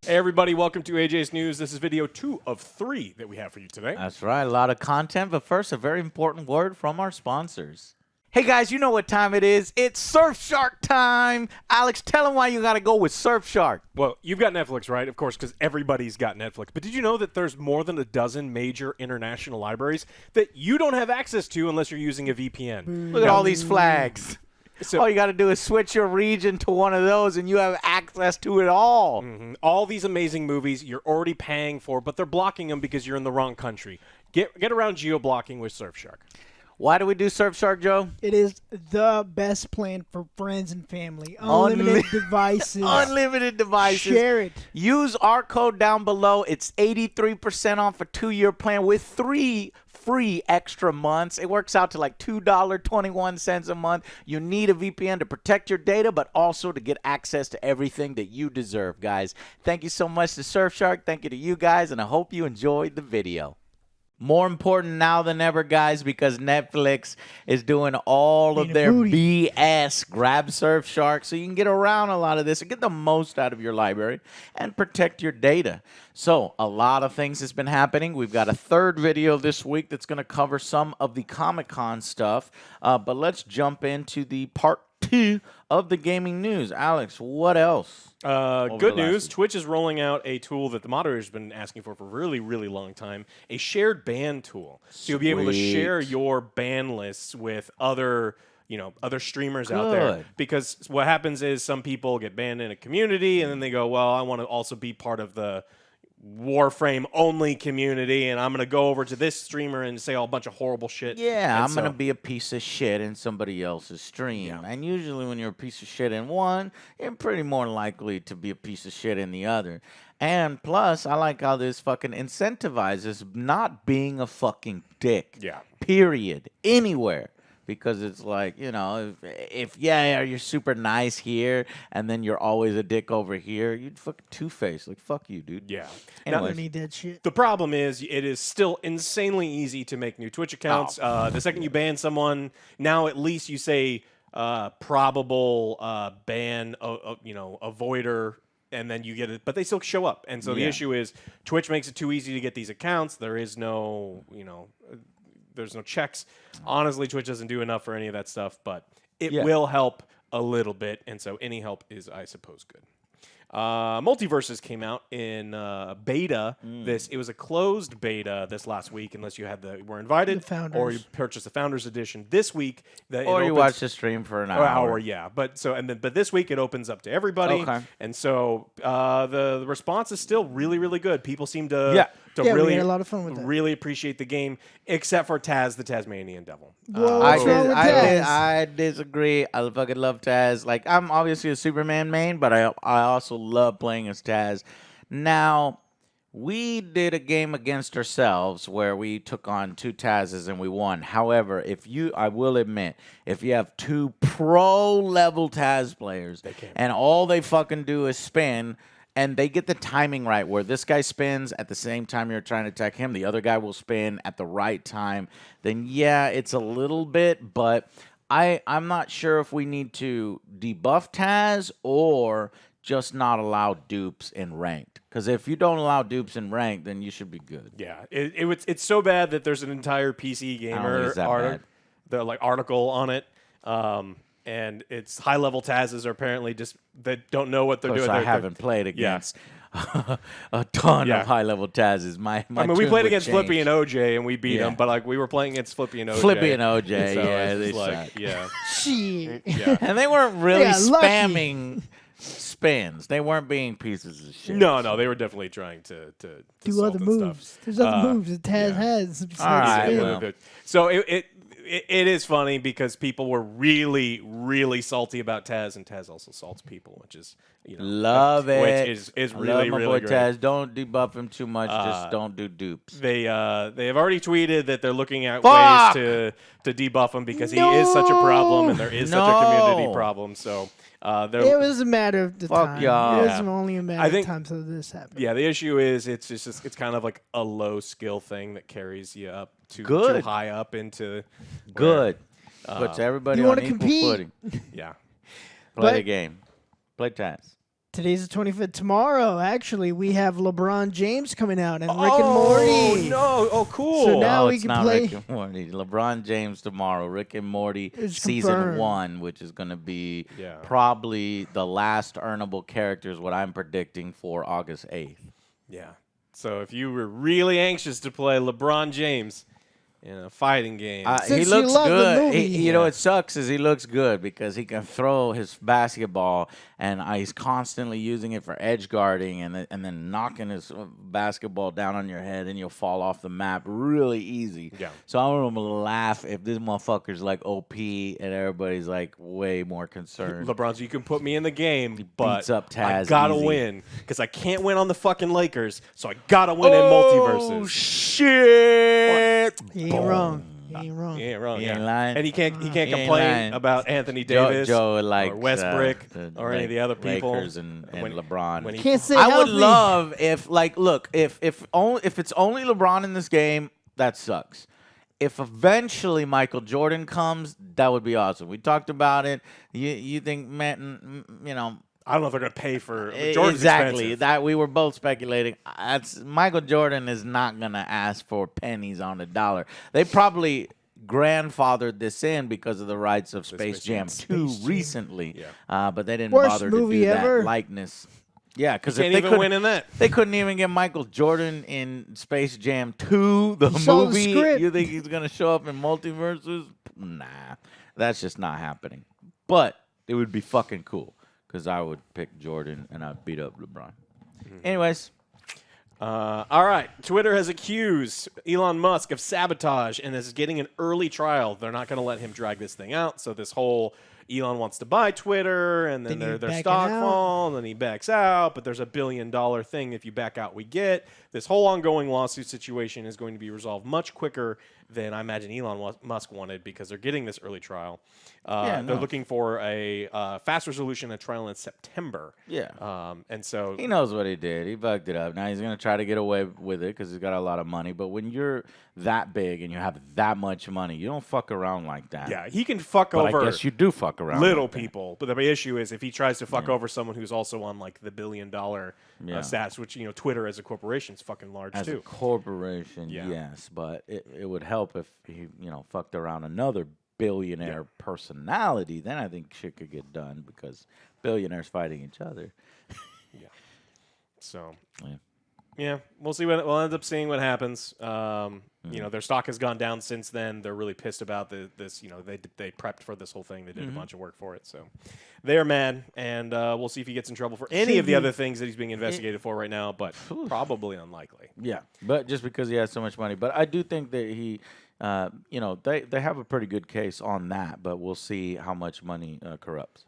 Hey everybody, welcome to AJS News. This is video 2 of 3 that we have for you today. That's right, a lot of content, but first, a very important word from our sponsors. Hey guys, you know what time it is. It's Surfshark time. Alex, tell them why you gotta go with Surfshark. Well, you've got Netflix, right? Of course, because everybody's got Netflix. But did you know that there's more than a dozen major international libraries that you don't have access to unless you're using a VPN? Look at all these flags. So, All you gotta do is switch your region to one of those and you have access to it all. all these amazing movies you're already paying for, but they're blocking them because you're in the wrong country. Get around geo-blocking with Surfshark. Why do we do Surfshark, Joe? It is the best plan for friends and family. Unlimited devices. Unlimited devices. Share it. Use our code down below. It's 83% off a 2-year plan with 3 free extra months. It works out to like $2.21 a month. You need a VPN to protect your data, but also to get access to everything that you deserve, guys. Thank you so much to Surfshark. Thank you to you guys, and I hope you enjoyed the video. More important now than ever, guys, because Netflix is doing all of their BS. Grab Surfshark so you can get around a lot of this and get the most out of your library and protect your data. So a lot of things has been happening. We've got a third video this week that's going to cover some of the Comic-Con stuff. But let's jump into the part 2 of the gaming news. Alex, what else? Good news. Twitch is rolling out a tool that the moderator's been asking for a really, really long time, a shared ban tool. So you'll be able to share your ban lists with other streamers out there. Because what happens is some people get banned in a community, and then they go, well, I want to also be part of the Warframe only community, and I'm going to go over to this streamer and say a bunch of horrible shit. Yeah, I'm going to be a piece of shit in somebody else's stream. Yeah. And usually when you're a piece of shit in one, you're pretty more likely to be a piece of shit in the other. And plus, I like how this fucking incentivizes not being a fucking dick. Yeah. Period. Anywhere. Because it's like, you know, if you're super nice here and then you're always a dick over here, you'd fucking two-face. Like, fuck you, dude. Yeah. I don't need that shit. The problem is it is still insanely easy to make new Twitch accounts. The second you ban someone, now at least you say probable ban, avoider, and then you get it. But they still show up. And so the issue is Twitch makes it too easy to get these accounts. There is no, there's no checks. Honestly, Twitch doesn't do enough for any of that stuff, but it will help a little bit, and so any help is, I suppose, good. Multiverses came out in beta. It was a closed beta this last week, unless you were invited or you purchased the Founders Edition. This week, or you watched the stream for an hour. Yeah. But this week it opens up to everybody, and so the response is still really, really good. People seem to really we had a lot of fun with that. Really appreciate the game, except for Taz, the Tasmanian Devil. Whoa, what's wrong with Taz? I disagree. I fucking love Taz. Like, I'm obviously a Superman main, but I also love playing as Taz. Now, we did a game against ourselves where we took on 2 Tazes and we won. However, I will admit, if you have 2 pro-level Taz players and all they fucking do is spin, and they get the timing right where this guy spins at the same time you're trying to attack him, the other guy will spin at the right time, then yeah, it's a little bit, but I'm not sure if we need to debuff Taz or just not allow dupes in ranked. Because if you don't allow dupes in ranked, then you should be good. Yeah, it's so bad that there's an entire PC Gamer article on it. And it's high-level Tazes are apparently just that don't know what they're doing. I haven't played against a ton of high-level Tazes. We played against Flippy and OJ, and we beat them. But we were playing against Flippy and OJ. Flippy and OJ, so they suck. Shit. Yeah. And they weren't really spamming spins. They weren't being pieces of shit. No, they were definitely trying to do other moves. Stuff. There's other moves that Taz has. All right. So it is funny because people were really, really salty about Taz, and Taz also salts people, which is love it. Which is really, really great. Taz, don't debuff him too much. Just don't do dupes. They have already tweeted that they're looking at ways to debuff him because he is such a problem, and there is such a community problem. So. It was a matter of the time. Y'all. It was only a matter of time so this happened. Yeah, the issue is it's kind of like a low skill thing that carries you up too high up into puts everybody on equal footing. Yeah, Play the game. Play Taz. Today's the 25th. Tomorrow, actually, we have LeBron James coming out and Rick and Morty. No! Oh, cool. So now we it's can not play. Rick and Morty. LeBron James tomorrow. Rick and Morty It's season confirmed. 1, which is going to be Yeah. probably the last earnable characters. What I'm predicting for August 8th. Yeah. So if you were really anxious to play LeBron James in a fighting game, He Since you looks love the good. movie. You know, it sucks is he looks good because he can throw his basketball and he's constantly using it for edge guarding and then knocking his basketball down on your head and you'll fall off the map really easy. Yeah. So I'm gonna laugh if this motherfucker's like OP and everybody's like way more concerned. LeBron, so you can put me in the game, but beats up I Taz gotta easy. win because I can't win on the fucking Lakers, so I gotta win in multiverses. Shit! He ain't wrong. He ain't wrong. He ain't wrong. He yeah. ain't lying. And he can't He complain ain't lying. about Anthony Davis Joe likes, or Westbrook the or any of the other people. Lakers and LeBron. when he- Can't say I would healthy. love if, like, look, if it's only LeBron in this game, that sucks. If eventually Michael Jordan comes, that would be awesome. We talked about it. You think, man, you know. I don't know if they're gonna pay for Jordan's Exactly. expensive. That we were both speculating. Michael Jordan is not gonna ask for pennies on the dollar. They probably grandfathered this in because of the rights of Space Jam 2 recently. Yeah. But they didn't Worst bother to movie do that ever. likeness. Yeah, because Can't even win in that. they couldn't even get Michael Jordan in Space Jam 2, the You saw the movie. script. You think he's gonna show up in multiverses? Nah, that's just not happening. But it would be fucking cool because I would pick Jordan and I'd beat up LeBron. Anyways, All right. Twitter has accused Elon Musk of sabotage and is getting an early trial. They're not going to let him drag this thing out. So this whole Elon wants to buy Twitter, and then Then he's their backing stock out. fall, and then he backs out. But there's a $1 billion thing. If you back out, we get. This whole ongoing lawsuit situation is going to be resolved much quicker than I imagine Elon Musk wanted because they're getting this early trial. They're looking for a fast resolution, a trial in September. yeah. And so He knows what he did. He bugged it up. Now he's going to try to get away with it because he's got a lot of money. But when you're that big and you have that much money, you don't fuck around like that. yeah, he can fuck But over. I guess you do fuck around. little like that. people. But the issue is if he tries to fuck over someone who's also on like the $1 billion Yeah. stats, which Twitter as a corporation is fucking large As a too. corporation, Yeah. yes. But it would help if he, fucked around another billionaire personality. Then I think shit could get done because billionaires fighting each other. So Yeah. yeah, we'll see what we'll end up seeing what happens. Their stock has gone down since then. They're really pissed about this. They prepped for this whole thing. They did a bunch of work for it, so they're mad. And we'll see if he gets in trouble for any of the other things that he's being investigated for right now. But probably unlikely. Yeah, but just because he has so much money. But I do think that he, they have a pretty good case on that. But we'll see how much money corrupts.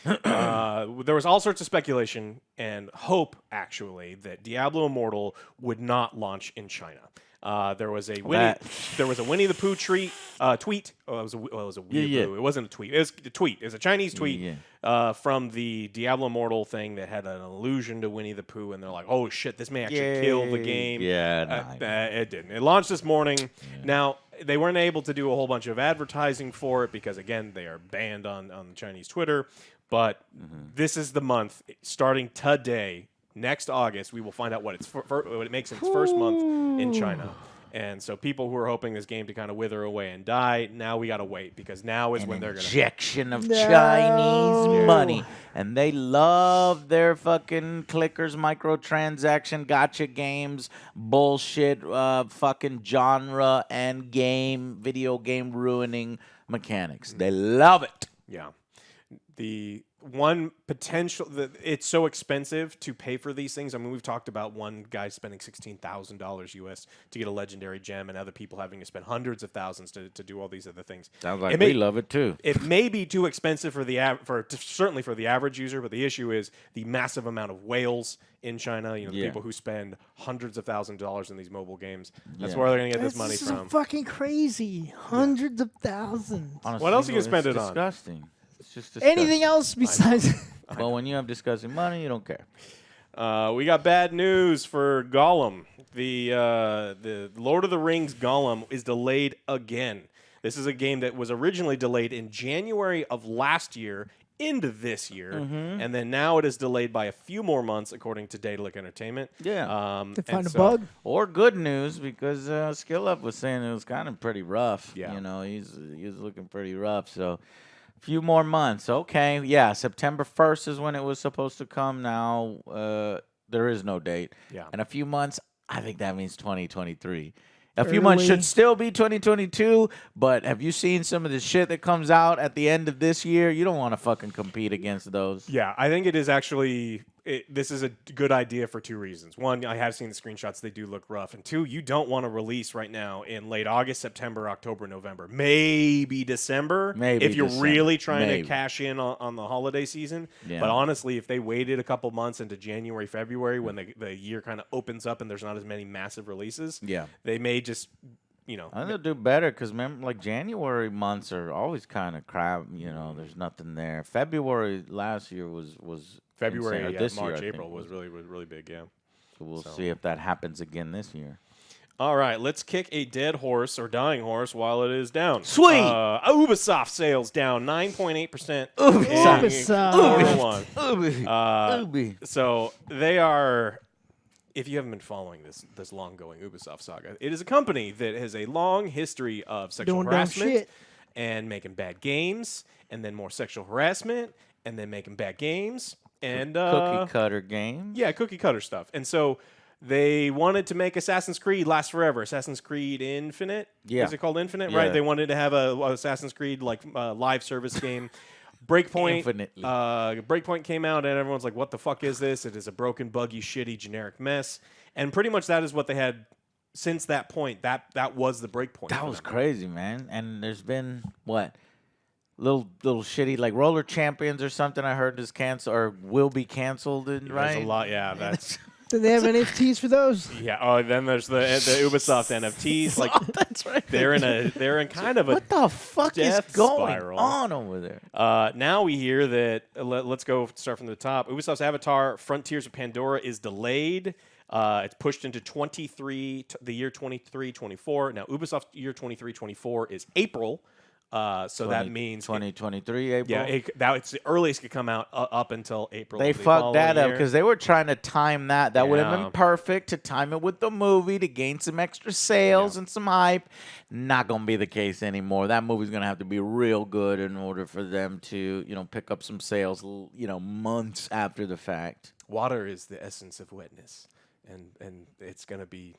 There was all sorts of speculation and hope, actually, that Diablo Immortal would not launch in China. There was a Winnie the Pooh tweet. Oh, it was a Winnie the Pooh. It wasn't a tweet. It was a tweet. It was a Chinese tweet from the Diablo Immortal thing that had an allusion to Winnie the Pooh, and they're like, "Oh shit, this may actually kill the game." Yeah, it didn't. It launched this morning. Yeah. Now they weren't able to do a whole bunch of advertising for it because again they are banned on Chinese Twitter. But this is the month starting today. Next August, we will find out what it makes in its first month in China. And so people who are hoping this game to kind of wither away and die, now we got to wait because now is when they're going to... injection of Chinese money. And they love their fucking clickers, microtransaction, gotcha games, bullshit, fucking genre and video game ruining mechanics. They love it. Yeah. The one potential it's so expensive to pay for these things. I mean, we've talked about one guy spending $16,000 US to get a legendary gem, and other people having to spend hundreds of thousands to do all these other things. Sounds like we love it too. It may be too expensive for certainly for the average user, but the issue is the massive amount of whales in China. The people who spend hundreds of thousands of dollars in these mobile games. That's where they're going to get this money This from. is fucking crazy. Hundreds of thousands. Honestly, What else you can spend it's it on? disgusting. It's just disgusting. Anything else besides... Well, when you have disgusting money, you don't care. We got bad news for Gollum. The Lord of the Rings Gollum is delayed again. This is a game that was originally delayed in January of last year into this year, Mm-hmm. and then now it is delayed by a few more months, according to Daedalic Entertainment. Yeah. To and find a so- bug. Or good news, because Skill Up was saying it was kind of pretty rough. Yeah. You know, he's looking pretty rough. So a few more months. Okay. Yeah, September 1st is when it was supposed to come. Now there is no date. Yeah. And a few months, I think that means 2023. A few months should Early. still be 2022, but have you seen some of the shit that comes out at the end of this year? You don't want to fucking compete against those. Yeah, I think it is actually. This is a good idea for two reasons. One, I have seen the screenshots; they do look rough. And two, you don't want to release right now in late August, September, October, November, maybe December. Maybe if you're December. really trying Maybe. to cash in on the holiday season. Yeah. But honestly, if they waited a couple months into January, February, when the year kind of opens up and there's not as many massive releases, Yeah. they may just, I think they'll do better because remember, like January months are always kind of crap. You know, there's nothing there. February last year was February, insane, or yeah, this year, March, I think April was really big. Yeah. So we'll So. see if that happens again this year. All right, let's kick a dead horse or dying horse while it is down. Sweet! Ubisoft sales down 9.8%. Ubisoft. Ubi. So they are, if you haven't been following this long-going Ubisoft saga, it is a company that has a long history of sexual Doing dumb harassment shit. and making bad games, and then more sexual harassment, and then making bad games, and Cookie cutter game. yeah, cookie cutter stuff. And so they wanted to make Assassin's Creed last forever. Assassin's Creed Infinite. Yeah. Is it called Infinite? Yeah. Right. They wanted to have a Assassin's Creed like live service game. Breakpoint. Infinitely. Breakpoint came out and everyone's like, "What the fuck is this? It is a broken, buggy, shitty, generic mess." And pretty much that is what they had since that point. That was the Breakpoint. That for was them. crazy, man. And there's been what? Little shitty like Roller Champions or something I heard is canceled or will be canceled, right? There's a lot. Yeah. That's. Do they have NFTs for those? Yeah. Oh, then there's the Ubisoft NFTs. Like That's right. they're in kind of a. What the fuck is death going spiral. on over there? Now we hear that. Let's go start from the top. Ubisoft's Avatar: Frontiers of Pandora is delayed. It's pushed into the year 23-24. Now Ubisoft's year 23-24 is April. So that means 2023 April. yeah, it's the earliest it could come out up until April. They of the fucked that following up year. because they were trying to time that. That would have Yeah. been perfect to time it with the movie to gain some extra sales and some hype. Not gonna be the case anymore. That movie's gonna have to be real good in order for them to, pick up some sales, months after the fact. Water is the essence of wetness, and it's gonna be.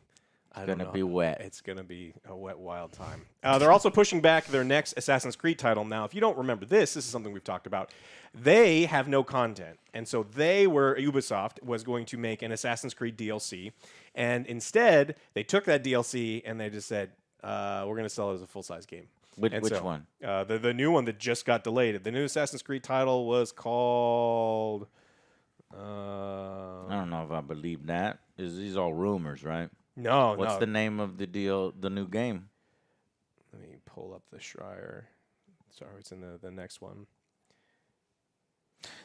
I don't Gonna know. be wet. It's going to be a wet, wild time. They're also pushing back their next Assassin's Creed title. Now, if you don't remember this is something we've talked about. They have no content. And so Ubisoft was going to make an Assassin's Creed DLC. And instead, they took that DLC and they just said, we're going to sell it as a full-size game. Which And so, one? The new one that just got delayed. The new Assassin's Creed title was called... I don't know if I believe that. These all rumors, right? No, What's no. the name of the new game? Let me pull up the Schreier. Sorry, it's in the next one.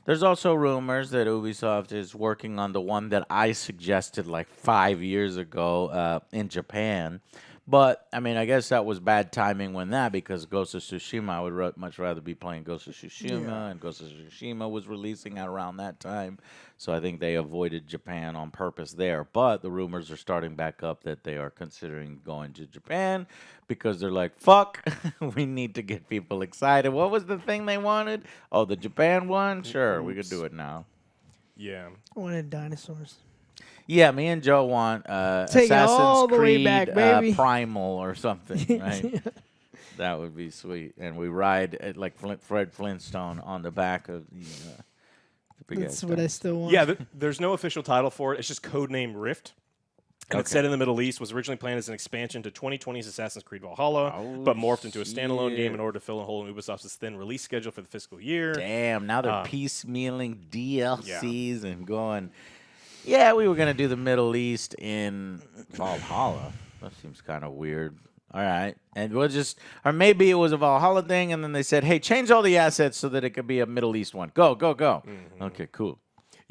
There's also rumors that Ubisoft is working on the one that I suggested like 5 years ago in Japan. But, I mean, I guess that was bad timing when because Ghost of Tsushima, I would much rather be playing Ghost of Tsushima, and Ghost of Tsushima was releasing at around that time. So I think they avoided Japan on purpose there. But the rumors are starting back up that they are considering going to Japan because they're like, fuck, we need to get people excited. What was the thing they wanted? Oh, the Japan one? Sure, we could do it now. Yeah. I wanted dinosaurs. Yeah, me and Joe want Take it Assassin's all the way Creed back, baby. Primal or something, right? That would be sweet. And we ride like Fred Flintstone on the back of the big That's ass what I dinosaur. still want. Yeah, there's no official title for it. It's just codename Rift. And it's Okay. set in the Middle East, was originally planned as an expansion to 2020's Assassin's Creed Valhalla, Oh, but morphed into a standalone shit. game in order to fill a hole in Ubisoft's thin release schedule for the fiscal year. Damn, now they're piecemealing DLCs Yeah. and going, yeah, we were going to do the Middle East in Valhalla. That seems kind of weird. All right. And we'll just, or maybe it was a Valhalla thing, and then they said, hey, change all the assets so that it could be a Middle East one. Go, go, go. Okay, cool.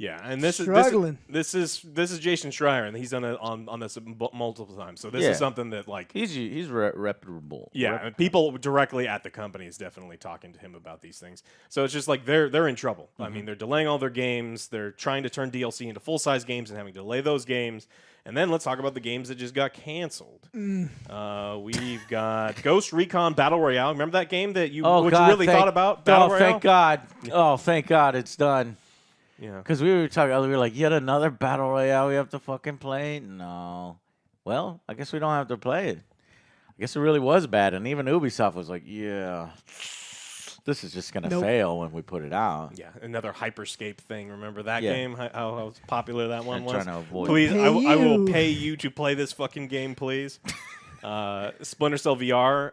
Yeah, and this Struggling. is Jason Schreier, and he's done it on this multiple times. So this Yeah. is something that like He's reputable. yeah, and people directly at the company is definitely talking to him about these things. So it's just like they're in trouble. I mean, they're delaying all their games. They're trying to turn DLC into full size games and having to delay those games. And then let's talk about the games that just got canceled. We've got Ghost Recon Battle Royale. Remember that game that you really thought about? Battle Royale? Thank God. Oh, thank God it's done. Yeah. Because we were talking, we were like, yet another Battle Royale we have to fucking play? No. Well, I guess we don't have to play it. I guess it really was bad. And even Ubisoft was like, yeah, this is just going to fail when we put it out. Yeah, another Hyperscape thing. Remember that Yeah. game? How popular that one I'm was? trying to avoid Please, Pay I will you. pay you to play this fucking game, please. Splinter Cell VR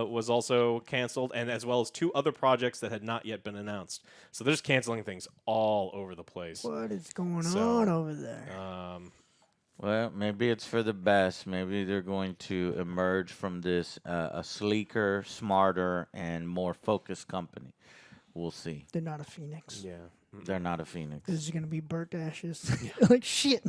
was also canceled, and as well as 2 other projects that had not yet been announced. So they're just canceling things all over the place. What is going So, on over there? Well, maybe it's for the best. Maybe they're going to emerge from this a sleeker, smarter, and more focused company. We'll see. They're not a phoenix. Yeah. They're not a phoenix. This is gonna be burnt ashes. Like shit.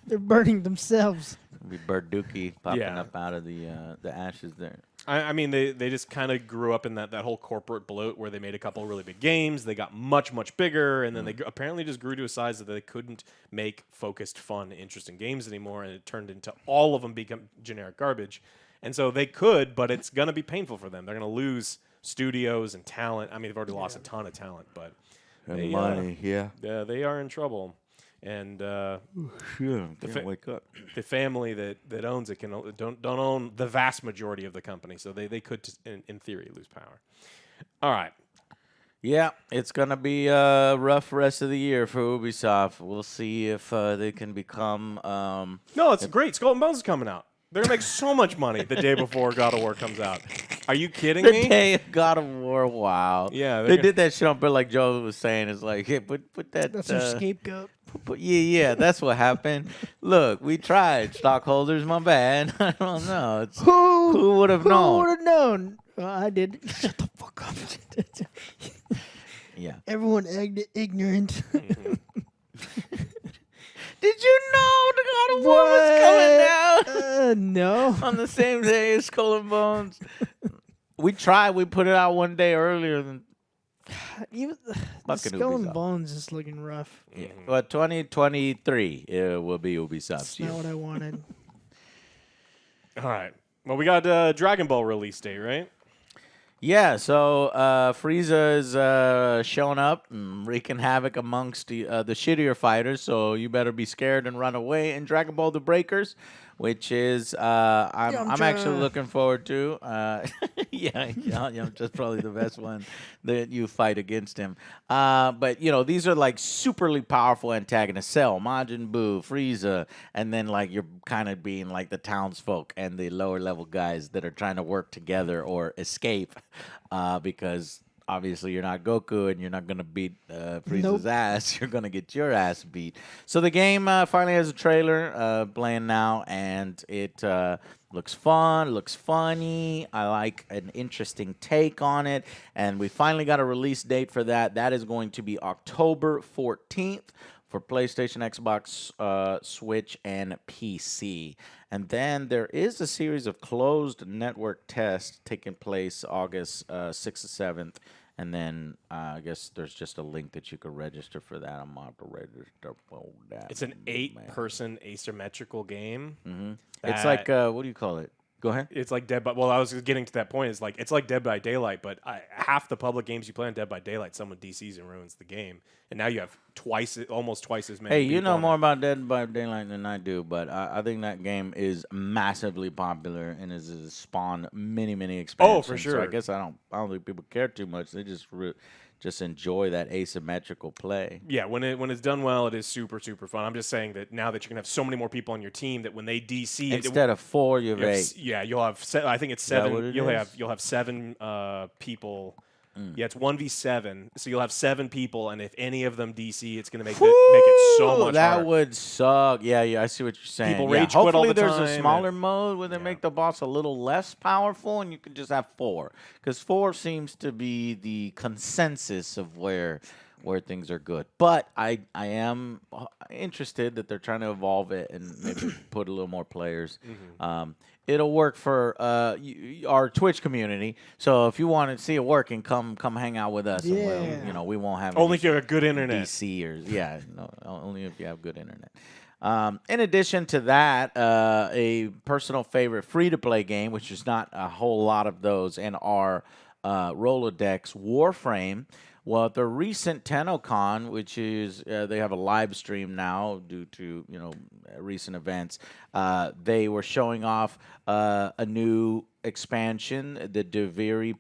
They're burning themselves. It'll be Birduki popping Yeah. up out of the ashes there. I mean, they just kind of grew up in that whole corporate bloat where they made a couple of really big games. They got much, much bigger, and then they apparently just grew to a size that they couldn't make focused, fun, interesting games anymore, and it turned into all of them become generic garbage. And so they could, but it's going to be painful for them. They're going to lose studios and talent. I mean, they've already lost a ton of talent, but they, money, yeah. they are in trouble. And Can't wake up. the family that owns it don't own the vast majority of the company, so they could, in theory, lose power. All right. Yeah, it's gonna be a rough rest of the year for Ubisoft. We'll see if they can become. No, it's great. Skull and Bones is coming out. They're going to make so much money the day before God of War comes out. Are you kidding The me? day of God of War, wow. Yeah, they did that shit on, but like Joe was saying, it's like, hey, put that. That's their scapegoat. Yeah, that's what happened. Look, we tried. Stockholders, my bad. I don't know. Who would have known? Who would have known? Well, I did. Shut the fuck up. Yeah. Everyone ignorant. Did you know the God of War was coming out No. on the same day as Skull and Bones? We tried. We put it out one day earlier than. Even, the Fucking Skull and Ubisoft. Bones is looking rough. Yeah. Well, 2023 will be Ubisoft's That's year. not what I wanted. All right. Well, we got Dragon Ball release date, right? Yeah, so Frieza is showing up and wreaking havoc amongst the shittier fighters. So you better be scared and run away in Dragon Ball: The Breakers, which is I'm actually looking forward to. Yeah, just probably the best one that you fight against him. But these are like superly powerful antagonists: Cell, Majin Buu, Frieza, and then like you're kind of being like the townsfolk and the lower level guys that are trying to work together or escape. Because obviously you're not Goku and you're not going to beat Frieza's ass. You're going to get your ass beat. So the game finally has a trailer playing now, and it looks fun, looks funny. I like an interesting take on it, and we finally got a release date for that. That is going to be October 14th. For PlayStation, Xbox, Switch, and PC. And then there is a series of closed network tests taking place August 6th and 7th. And then I guess there's just a link that you could register for that. I'm going to have to register for that. It's an 8-person asymmetrical game. Mm-hmm. It's like, what do you call it? Go ahead. It's like Dead by... Well, I was getting to that point. It's like Dead by Daylight, but half the public games you play on Dead by Daylight, someone DCs and ruins the game. And now you have almost twice as many Hey, you people know on more it. about Dead by Daylight than I do, but I think that game is massively popular and has spawned many expansions. Oh, for sure. So I guess I don't think people care too much. They just enjoy that asymmetrical play. Yeah, when it's done well, it is super fun. I'm just saying that now that you're gonna have so many more people on your team that when they DC Instead of 4, you have you have 8. yeah, you'll have. I think it's Is that 7. what it You'll is? have 7 people. Yeah, it's 1v7. So you'll have 7 people, and if any of them DC, it's gonna make it so much That harder. would suck. Yeah, I see what you're saying. People yeah, rage quit all hopefully the there's a time, smaller and- mode where they make the boss a little less powerful, and you can just have 4. Because 4 seems to be the consensus of where where things are good. But I am interested that they're trying to evolve it and maybe put a little more players. It'll work for our Twitch community. So if you want to see it working, come hang out with us. And we won't have only if you have a good internet. DC or only if you have good internet. In addition to that, a personal favorite free-to-play game, which is not a whole lot of those, and our Rolodex Warframe. Well, at the recent TennoCon, which is they have a live stream now due to recent events, they were showing off a new expansion, the Deviri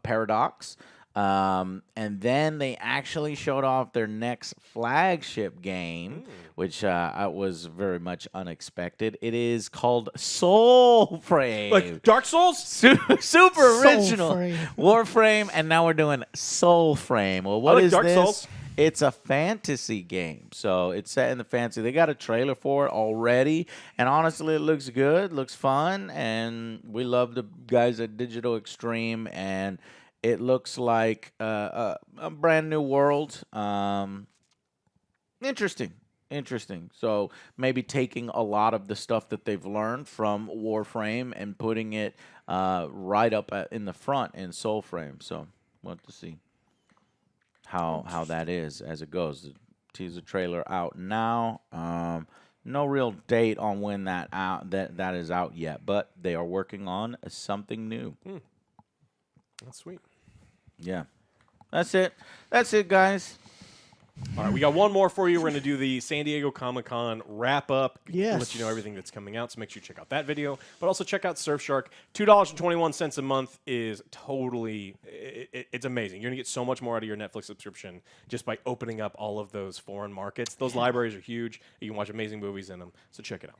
Paradox. And then they actually showed off their next flagship game, which was very much unexpected. It is called Soulframe. Like Dark Souls? Super original. Soulframe. Warframe, and now we're doing Soulframe. Well, what like is Dark this? Souls. It's a fantasy game, so it's set in the fantasy. They got a trailer for it already, and honestly, it looks good, looks fun, and we love the guys at Digital Extreme, and it looks like a brand new world. Interesting. So maybe taking a lot of the stuff that they've learned from Warframe and putting it right up in the front in Soulframe. So we'll have to see how that is as it goes. The teaser trailer out now. No real date on when that is out yet, but they are working on something new. That's sweet. Yeah. That's it, guys. All right, we got one more for you. We're going to do the San Diego Comic-Con wrap-up. Yes. Let you know everything that's coming out, so make sure you check out that video. But also check out Surfshark. $2.21 a month is totally it's amazing. You're going to get so much more out of your Netflix subscription just by opening up all of those foreign markets. Those libraries are huge. You can watch amazing movies in them, so check it out.